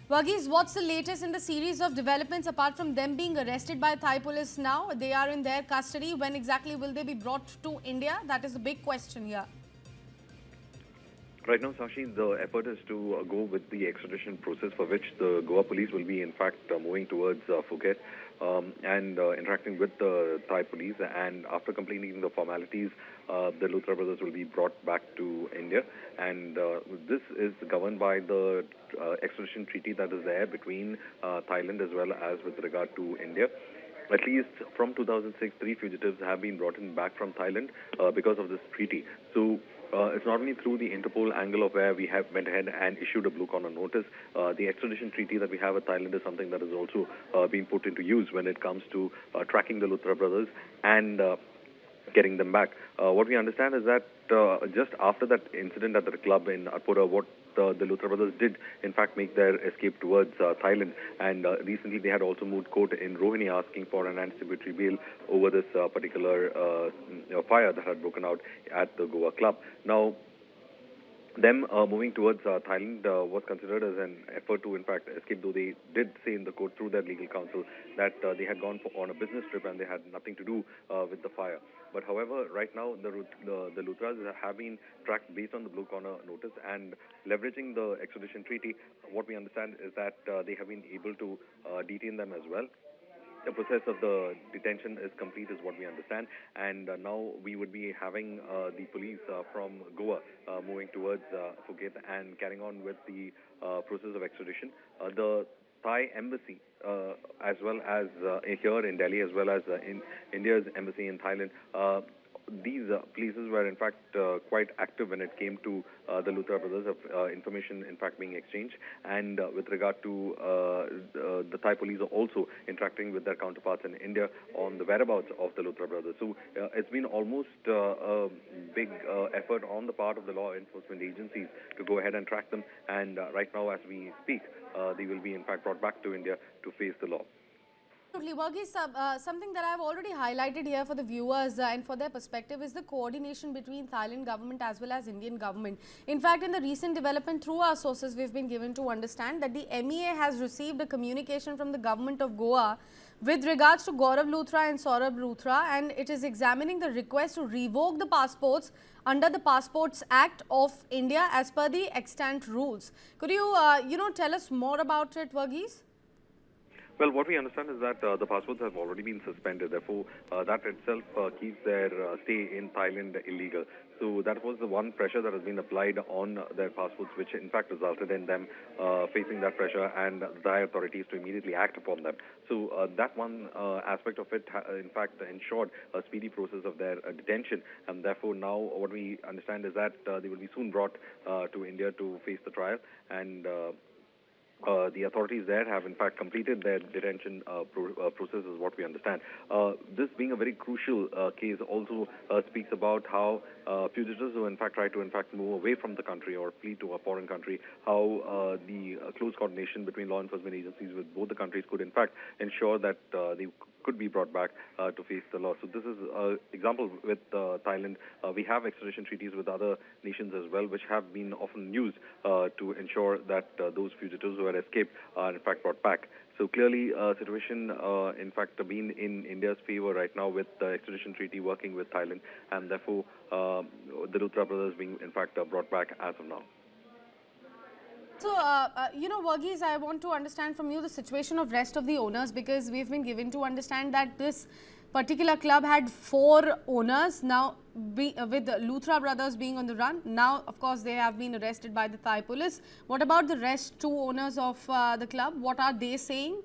Varghese, what's the latest in the series of developments apart from them being arrested by Thai police now? They are in their custody. When exactly will they be brought to India? That is the big question here. Right now, Sashi, the effort is to go with the extradition process for which the Goa police will be, in fact, moving towards Phuket and interacting with the Thai police. And after completing the formalities, the Luthra brothers will be brought back to India. And this is governed by the extradition treaty that is there between Thailand as well as with regard to India. At least from 2006, 3 fugitives have been brought in back from Thailand because of this treaty. So it's not only through the Interpol angle of where we have went ahead and issued a blue corner notice. The extradition treaty that we have with Thailand is something that has also been put into use when it comes to tracking the Luthra brothers and getting them back. What we understand is that just after that incident at the club in Arpura, what the Luthra brothers did, in fact, make their escape towards Thailand. And recently they had also moved court in Rohini asking for an anticipatory bail over this particular fire that had broken out at the Goa club. Now, them moving towards Thailand was considered as an effort to, in fact, escape, though they did say in the court through their legal counsel that they had gone on a business trip and they had nothing to do with the fire. But however, right now, the Luthras have been tracked based on the Blue Corner notice, and leveraging the extradition treaty, what we understand is that they have been able to detain them as well. The process of the detention is complete, is what we understand, and now we would be having the police from Goa moving towards Phuket and carrying on with the process of extradition. The Thai embassy, as well as here in Delhi, as well as in India's embassy in Thailand, these places were in fact quite active when it came to the Luthra brothers, of information in fact being exchanged, and with regard to the Thai police are also interacting with their counterparts in India on the whereabouts of the Luthra brothers. So it's been almost a big effort on the part of the law enforcement agencies to go ahead and track them, and right now as we speak, they will be in fact brought back to India to face the law. Absolutely. Varghese, something that I've already highlighted here for the viewers and for their perspective is the coordination between Thailand government as well as Indian government. In fact, in the recent development through our sources, we've been given to understand that the MEA has received a communication from the government of Goa with regards to Gaurav Luthra and Saurabh Luthra, and it is examining the request to revoke the passports under the Passports Act of India as per the extant rules. Could you, tell us more about it, Varghese? Well, what we understand is that the passports have already been suspended. Therefore, that itself keeps their stay in Thailand illegal. So that was the one pressure that has been applied on their passports, which in fact resulted in them facing that pressure and the Thai authorities to immediately act upon them. So that one aspect of it, in fact, ensured a speedy process of their detention. And therefore, now what we understand is that they will be soon brought to India to face the trial, and the authorities there have in fact completed their detention process, is what we understand. This being a very crucial case also speaks about how fugitives who in fact try to move away from the country or flee to a foreign country, how the close coordination between law enforcement agencies with both the countries could in fact ensure that they could be brought back to face the law. So this is an example with Thailand. We have extradition treaties with other nations as well, which have been often used to ensure that those fugitives who had escaped are in fact brought back. So clearly, situation in fact being in India's favor right now with the extradition treaty working with Thailand, and therefore the Luthra brothers being in fact brought back as of now. So, Varghese, I want to understand from you the situation of rest of the owners, because we've been given to understand that this particular club had 4 owners now, with the Luthra brothers being on the run. Now, of course, they have been arrested by the Thai police. What about the rest 2 owners of the club? What are they saying?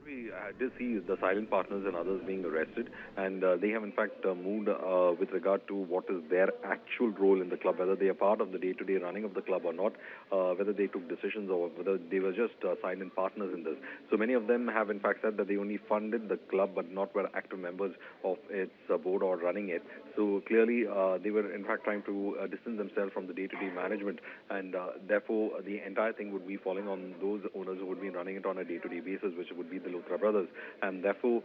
We did see the silent partners and others being arrested, and they have in fact moved with regard to what is their actual role in the club, whether they are part of the day-to-day running of the club or not, whether they took decisions or whether they were just silent partners in this. So many of them have in fact said that they only funded the club but not were active members of its board or running it. So clearly they were in fact trying to distance themselves from the day-to-day management, and therefore the entire thing would be falling on those owners who would be running it on a day-to-day basis, which would be the Luthra brothers. And therefore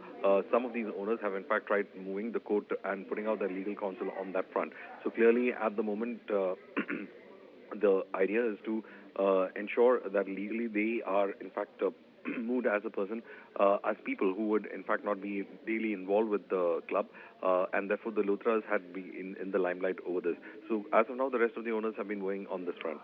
some of these owners have in fact tried moving the court and putting out their legal counsel on that front. So clearly at the moment the idea is to ensure that legally they are in fact moved as a person, as people who would in fact not be daily involved with the club, and therefore the Luthras had been in the limelight over this. So as of now, the rest of the owners have been going on this front.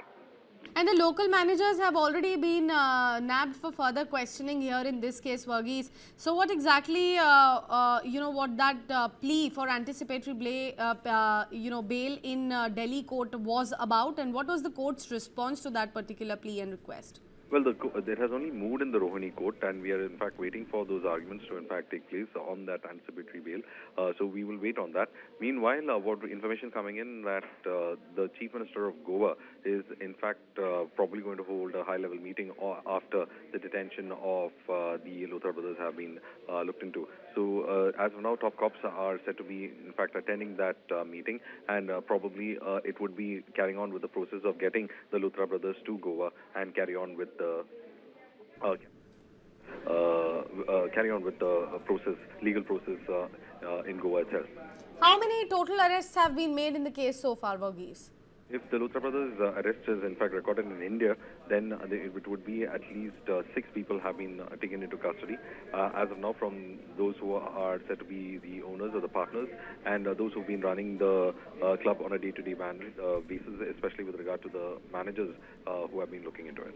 And the local managers have already been nabbed for further questioning here in this case, Varghese. So what exactly, what that plea for anticipatory bail in Delhi court was about, and what was the court's response to that particular plea and request? Well, it has only moved in the Rohini court, and we are in fact waiting for those arguments to in fact take place on that anticipatory bail. So we will wait on that. Meanwhile, what information coming in that the Chief Minister of Goa is in fact probably going to hold a high-level meeting after the detention of the Luthra brothers have been looked into. So as of now, top cops are said to be in fact attending that meeting, and probably it would be carrying on with the process of getting the Luthra brothers to Goa and carry on with the legal process in Goa itself. How many total arrests have been made in the case so far, Varghese? If the Luthra brothers' arrest is in fact recorded in India, then it would be at least 6 people have been taken into custody. As of now, from those who are said to be the owners or the partners, and those who've been running the club on a day-to-day basis, especially with regard to the managers who have been looking into it.